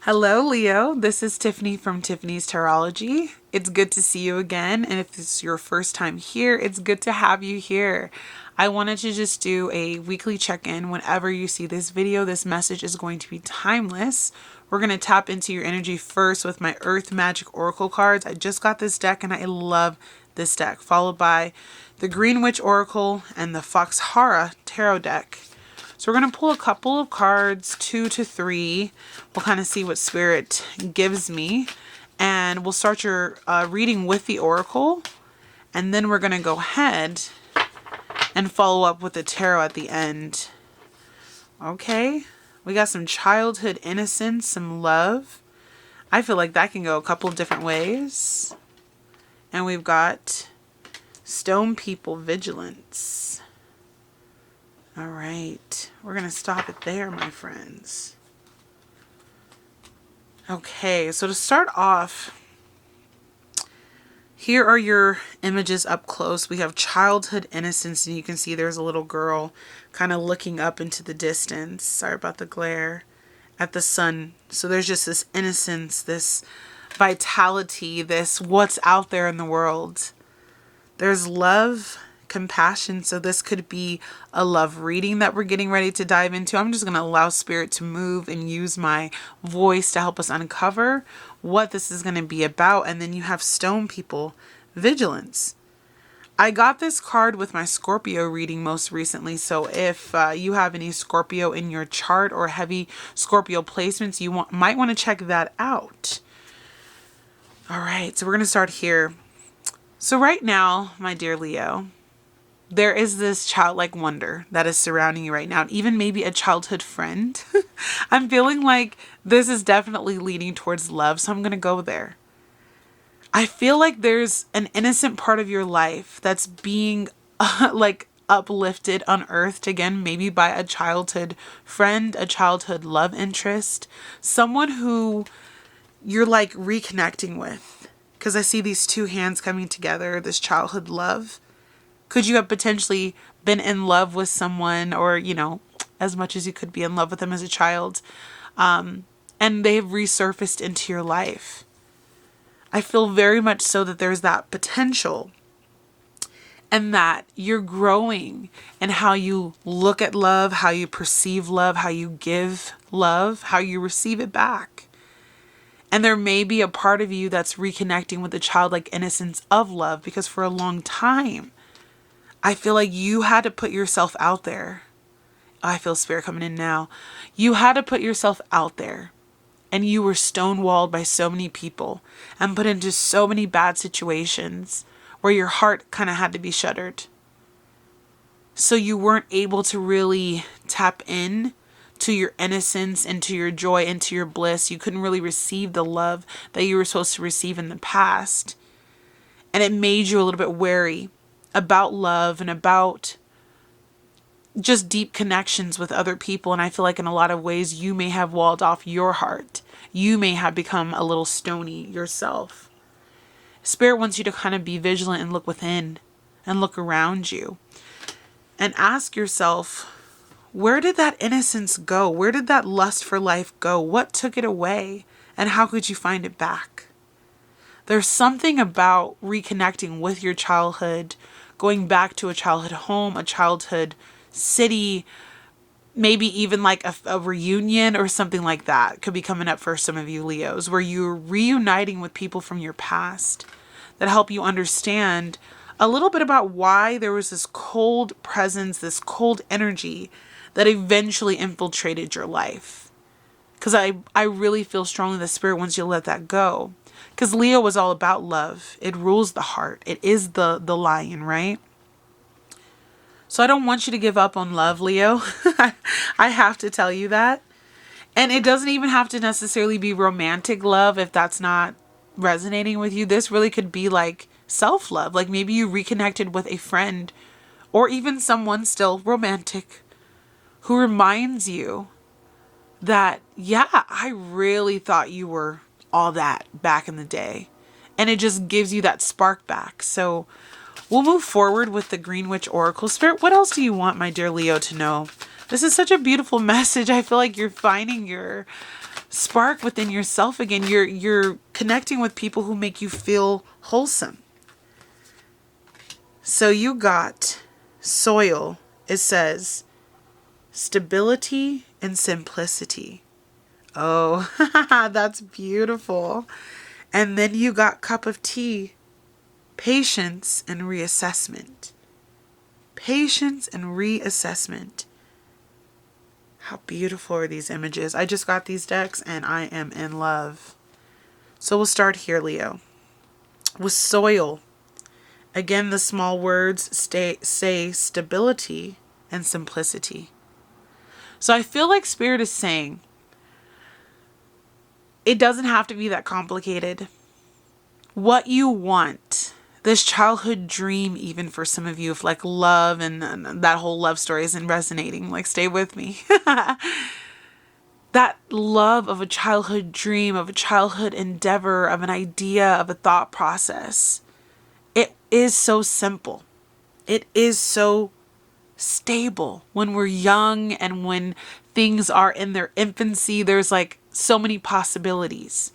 Hello, Leo. This is Tiffany from Tiffany's Tarology. It's good to see you again. And if this is your first time here, it's good to have you here. I wanted to just do a weekly check-in. Whenever you see this video, this message is going to be timeless. We're going to tap into your energy first with my Earth Magic Oracle cards. I just got this deck and I love this deck, followed by the Green Witch Oracle and the Foxhara Tarot deck. So we're going to pull a couple of cards, 2 to 3. We'll kind of see what Spirit gives me. And we'll start your reading with the Oracle. And then we're going to go ahead and follow up with the Tarot at the end. Okay. We got some childhood innocence, some love. I feel like that can go a couple of different ways. And we've got Stone People Vigilance. All right, we're going to stop it there, my friends. Okay, so to start off, here are your images up close. We have childhood innocence, and you can see there's a little girl kind of looking up into the distance. Sorry about the glare at the sun. So there's just this innocence, this vitality, this what's out there in the world. There's love, compassion. So this could be a love reading that we're getting ready to dive into. I'm just going to allow Spirit to move and use my voice to help us uncover what this is going to be about. And then you have Stone People Vigilance. I got this card with my Scorpio reading most recently. So if you have any Scorpio in your chart or heavy Scorpio placements, you might want to check that out. All right, so we're going to start here. So right now, my dear Leo, there is this childlike wonder that is surrounding you right now, and even maybe a childhood friend. I'm feeling like this is definitely leading towards love, so I'm going to go there. I feel like there's an innocent part of your life that's being uplifted, unearthed again, maybe by a childhood friend, a childhood love interest, someone who you're like reconnecting with. Because I see these two hands coming together, this childhood love. Could you have potentially been in love with someone, or, as much as you could be in love with them as a child, and they've resurfaced into your life? I feel very much so that there's that potential, and that you're growing in how you look at love, how you perceive love, how you give love, how you receive it back. And there may be a part of you that's reconnecting with the childlike innocence of love, because for a long time, I feel like you had to put yourself out there. I feel Spirit coming in now. You had to put yourself out there, and you were stonewalled by so many people and put into so many bad situations where your heart kind of had to be shuttered. So you weren't able to really tap in to your innocence, into your joy, into your bliss. You couldn't really receive the love that you were supposed to receive in the past. And it made you a little bit wary about love and about just deep connections with other people. And I feel like in a lot of ways you may have walled off your heart. You may have become a little stony yourself. Spirit wants you to kind of be vigilant and look within and look around you and ask yourself, where did that innocence go? Where did that lust for life go? What took it away? And how could you find it back? There's something about reconnecting with your childhood, going back to a childhood home, a childhood city, maybe even like a reunion or something like that could be coming up for some of you Leos, where you're reuniting with people from your past that help you understand a little bit about why there was this cold presence, this cold energy that eventually infiltrated your life. Because I really feel strongly that Spirit wants you to let that go. Because Leo was all about love. It rules the heart. It is the lion, right? So I don't want you to give up on love, Leo. I have to tell you that. And it doesn't even have to necessarily be romantic love if that's not resonating with you. This really could be like self-love. Like maybe you reconnected with a friend or even someone still romantic who reminds you that, yeah, I really thought you were all that back in the day. And it just gives you that spark back. So we'll move forward with the Green Witch Oracle. Spirit, what else do you want my dear Leo to know? This is such a beautiful message. I feel like you're finding your spark within yourself again. You're connecting with people who make you feel wholesome. So you got soil. It says stability and simplicity. Oh, that's beautiful. And then you got cup of tea, patience and reassessment. Patience and reassessment. How beautiful are these images? I just got these decks and I am in love. So we'll start here, Leo. With soil, again, the small words say stability and simplicity. So I feel like Spirit is saying, it doesn't have to be that complicated. What you want, this childhood dream, even for some of you, if like love and that whole love story isn't resonating, like stay with me. That love of a childhood dream, of a childhood endeavor, of an idea, of a thought process. It is so simple. It is so stable. When we're young and when things are in their infancy, there's like so many possibilities.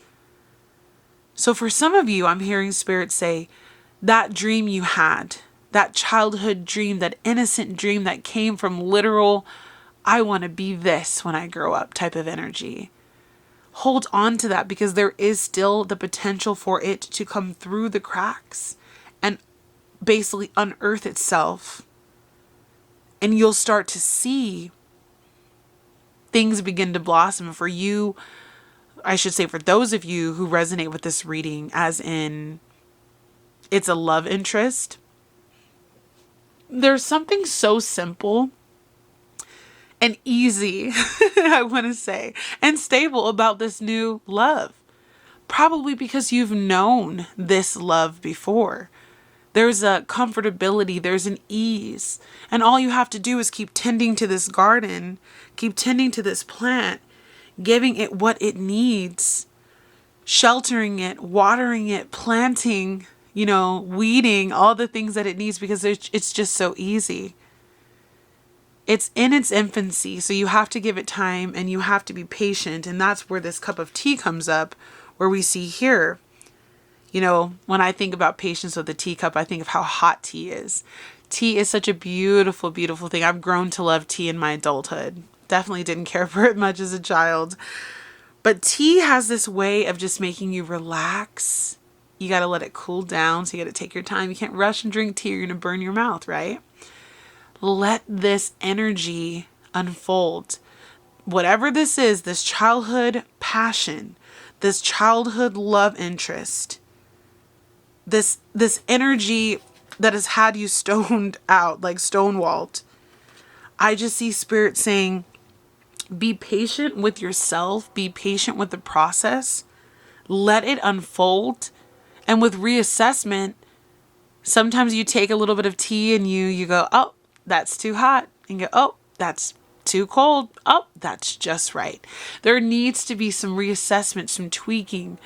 So for some of you, I'm hearing Spirit say, that dream you had, that childhood dream, that innocent dream that came from literal, I want to be this when I grow up type of energy. Hold on to that, because there is still the potential for it to come through the cracks and basically unearth itself. And you'll start to see things begin to blossom. For you, I should say for those of you who resonate with this reading, as in it's a love interest, there's something so simple and easy, I want to say, and stable about this new love. Probably because you've known this love before. There's a comfortability, there's an ease. And all you have to do is keep tending to this garden, keep tending to this plant, giving it what it needs, sheltering it, watering it, planting, weeding, all the things that it needs, because it's just so easy. It's in its infancy, so you have to give it time and you have to be patient. And that's where this cup of tea comes up, where we see here, when I think about patience with the teacup, I think of how hot tea is. Tea is such a beautiful, beautiful thing. I've grown to love tea in my adulthood. Definitely didn't care for it much as a child. But tea has this way of just making you relax. You got to let it cool down, so you got to take your time. You can't rush and drink tea, you're going to burn your mouth, right? Let this energy unfold. Whatever this is, this childhood passion, this childhood love interest, this energy that has had you stoned out, like stonewalled. I just see Spirit saying, be patient with yourself, be patient with the process, let it unfold. And with reassessment, sometimes you take a little bit of tea and you go, oh, that's too hot. And you go, oh, that's too cold. Oh, that's just right. There needs to be some reassessment, some tweaking,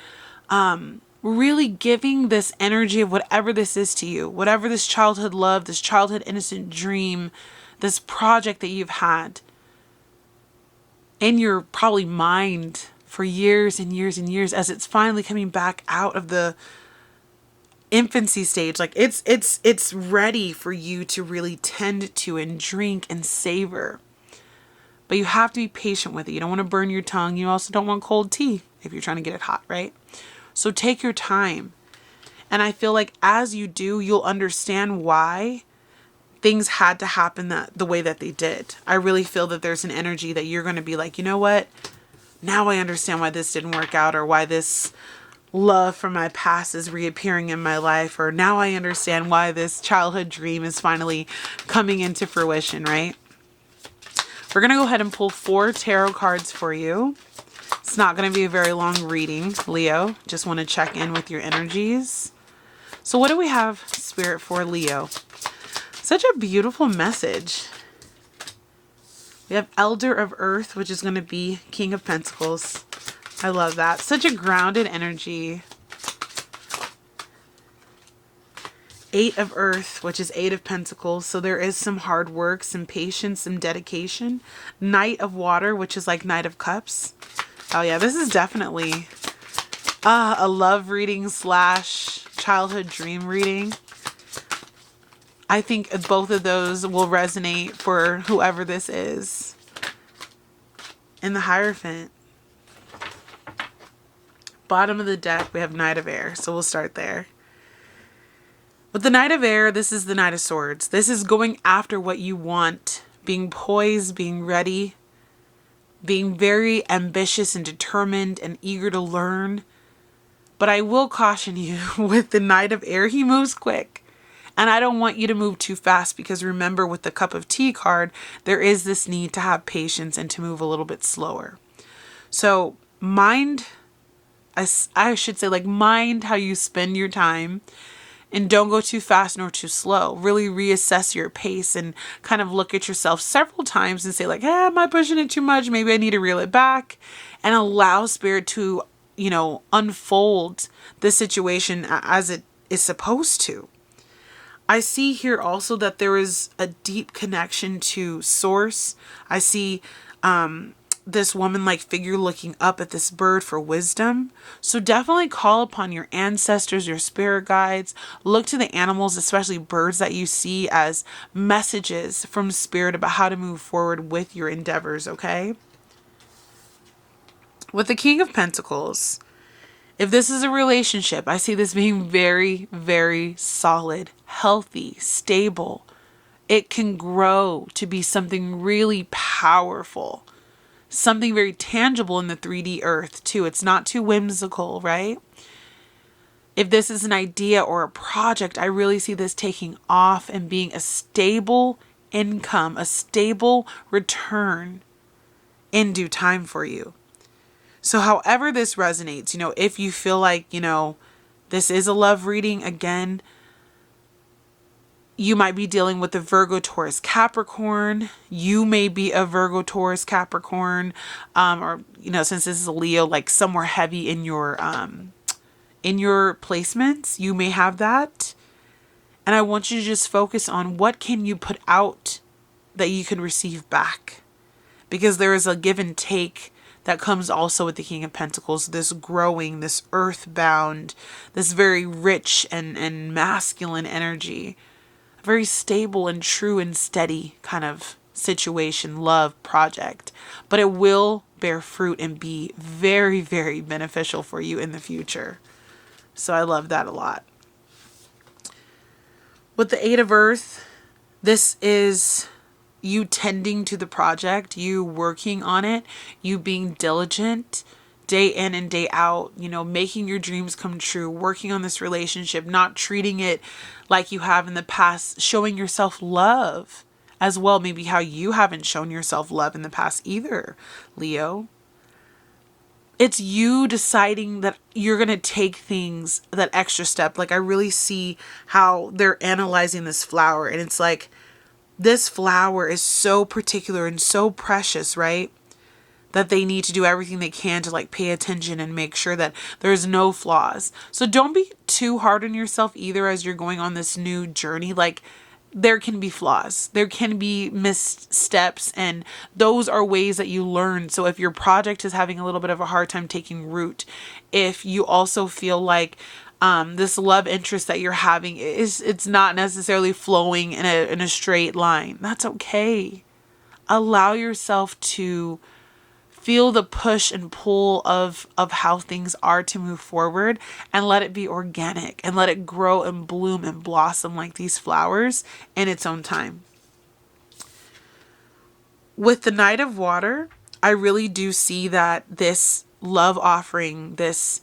really giving this energy of whatever this is to you, whatever this childhood love, this childhood innocent dream, this project that you've had in your probably mind for years and years and years, as it's finally coming back out of the infancy stage. Like it's ready for you to really tend to and drink and savor. But you have to be patient with it. You don't want to burn your tongue. You also don't want cold tea if you're trying to get it hot, right? So take your time. And I feel like as you do, you'll understand why things had to happen the way that they did. I really feel that there's an energy that you're going to be like, you know what? Now I understand why this didn't work out, or why this love from my past is reappearing in my life, or now I understand why this childhood dream is finally coming into fruition, right? We're going to go ahead and pull 4 tarot cards for you. It's not going to be a very long reading, Leo. Just want to check in with your energies. So what do we have, Spirit, for Leo? Such a beautiful message. We have Elder of Earth, which is going to be King of Pentacles. I love that. Such a grounded energy. 8 of Earth, which is 8 of Pentacles. So there is some hard work, some patience, some dedication. Knight of Water, which is like Knight of Cups. Oh yeah, this is definitely a love reading / childhood dream reading. I think both of those will resonate for whoever this is. And the Hierophant. Bottom of the deck, we have Knight of Air. So we'll start there. With the Knight of Air, this is the Knight of Swords. This is going after what you want. Being poised, being ready. Being very ambitious and determined and eager to learn. But I will caution you, with the Knight of Air, he moves quick. And I don't want you to move too fast, because remember, with the Cup of Tea card, there is this need to have patience and to move a little bit slower. So mind, I should say, like, mind how you spend your time, and don't go too fast nor too slow. Really reassess your pace and kind of look at yourself several times and say, like, hey, am I pushing it too much? Maybe I need to reel it back, and allow Spirit to, unfold the situation as it is supposed to. I see here also that there is a deep connection to source. I see this woman-like figure looking up at this bird for wisdom. So definitely call upon your ancestors, your spirit guides. Look to the animals, especially birds that you see, as messages from Spirit about how to move forward with your endeavors, okay? With the King of Pentacles, if this is a relationship, I see this being very, very solid, healthy, stable. It can grow to be something really powerful, something very tangible in the 3D earth too. It's not too whimsical, right? If this is an idea or a project, I really see this taking off and being a stable income, a stable return in due time for you. So however this resonates, if you feel like, this is a love reading, again, you might be dealing with a Virgo, Taurus, Capricorn. You may be a Virgo, Taurus, Capricorn, or, since this is a Leo, like somewhere heavy in your placements, you may have that. And I want you to just focus on what can you put out that you can receive back, because there is a give and take that comes also with the King of Pentacles, this growing, this earthbound, this very rich and masculine energy, a very stable and true and steady kind of situation, love, project. But it will bear fruit and be very, very beneficial for you in the future. So I love that a lot. With the Eight of Earth, this is you tending to the project, you working on it, you being diligent day in and day out, making your dreams come true, working on this relationship, not treating it like you have in the past, showing yourself love as well. Maybe how you haven't shown yourself love in the past either, Leo. It's you deciding that you're going to take things that extra step. Like I really see how they're analyzing this flower, and it's like, this flower is so particular and so precious, right? That they need to do everything they can to like pay attention and make sure that there's no flaws. So don't be too hard on yourself either as you're going on this new journey. Like there can be flaws, there can be missteps, and those are ways that you learn. So if your project is having a little bit of a hard time taking root, if you also feel like this love interest that you're having it's not necessarily flowing in a straight line, that's okay. Allow yourself to feel the push and pull of how things are to move forward, and let it be organic and let it grow and bloom and blossom like these flowers in its own time. With the Knight of Water, I really do see that this love offering, this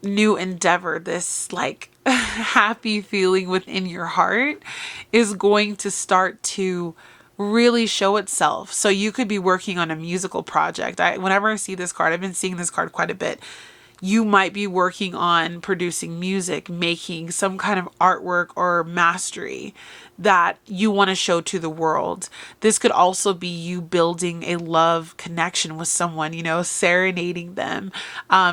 new endeavor, this like happy feeling within your heart is going to start to really show itself. So you could be working on a musical project. Whenever I see this card, I've been seeing this card quite a bit. You might be working on producing music, making some kind of artwork or mastery that you want to show to the world. This could also be you building a love connection with someone, serenading them,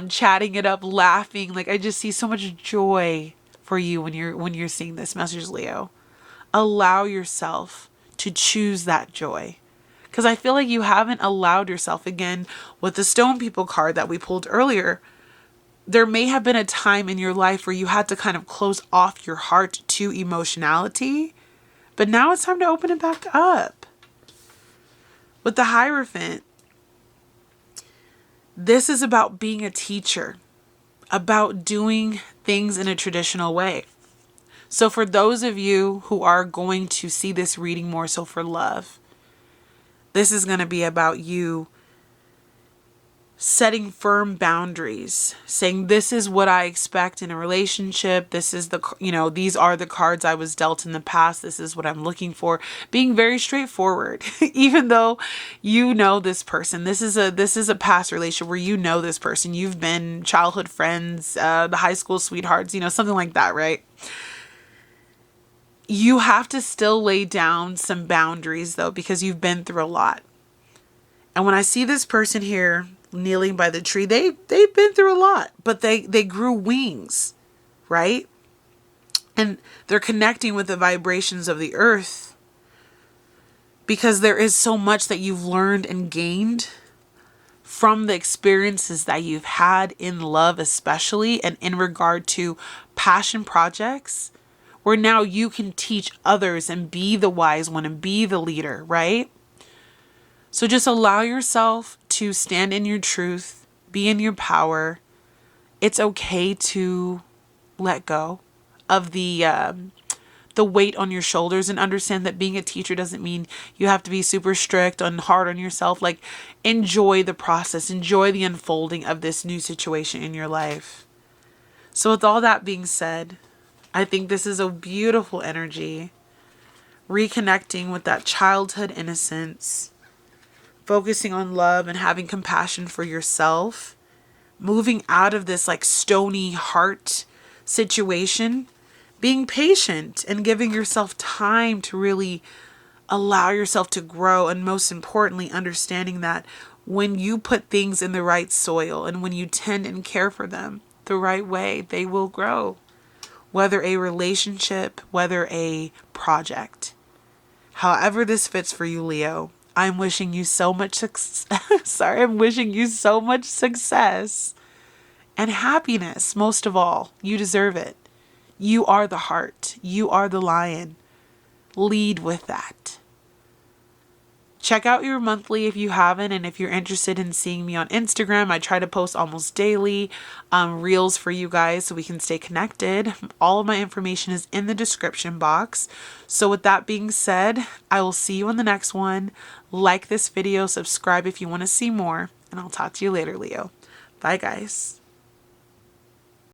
chatting it up, laughing. Like I just see so much joy for you when you're seeing this message, Leo. Allow yourself to choose that joy, Because I feel like you haven't allowed yourself, again, with the Stone People card that we pulled earlier, there may have been a time in your life where you had to kind of close off your heart to emotionality, but now it's time to open it back up. With the Hierophant, this is about being a teacher, about doing things in a traditional way. So for those of you who are going to see this reading more so for love, this is going to be about you setting firm boundaries, saying this is what I expect in a relationship. This is these are the cards I was dealt in the past. This is what I'm looking for. Being very straightforward, even though you know this person. This is a past relationship where you know this person. You've been childhood friends, the high school sweethearts, something like that, right? You have to still lay down some boundaries though, because you've been through a lot. And when I see this person here kneeling by the tree, they've been through a lot, but they grew wings, right? And they're connecting with the vibrations of the earth, because there is so much that you've learned and gained from the experiences that you've had in love, especially, and in regard to passion projects, where now you can teach others and be the wise one and be the leader, right? So just allow yourself to stand in your truth, be in your power. It's okay to let go of the weight on your shoulders, and understand that being a teacher doesn't mean you have to be super strict and hard on yourself. Like, enjoy the process, enjoy the unfolding of this new situation in your life. So with all that being said, I think this is a beautiful energy, reconnecting with that childhood innocence, focusing on love and having compassion for yourself, moving out of this like stony heart situation, being patient and giving yourself time to really allow yourself to grow. And most importantly, understanding that when you put things in the right soil and when you tend and care for them the right way, they will grow. Whether a relationship, whether a project. However this fits for you, Leo, I'm wishing you so much success. I'm wishing you so much success and happiness. Most of all, you deserve it. You are the heart. You are the lion. Lead with that. Check out your monthly if you haven't, and if you're interested in seeing me on Instagram, I try to post almost daily reels for you guys so we can stay connected. All of my information is in the description box. So with that being said, I will see you on the next one. Like this video, subscribe if you want to see more, and I'll talk to you later, Leo. Bye, guys.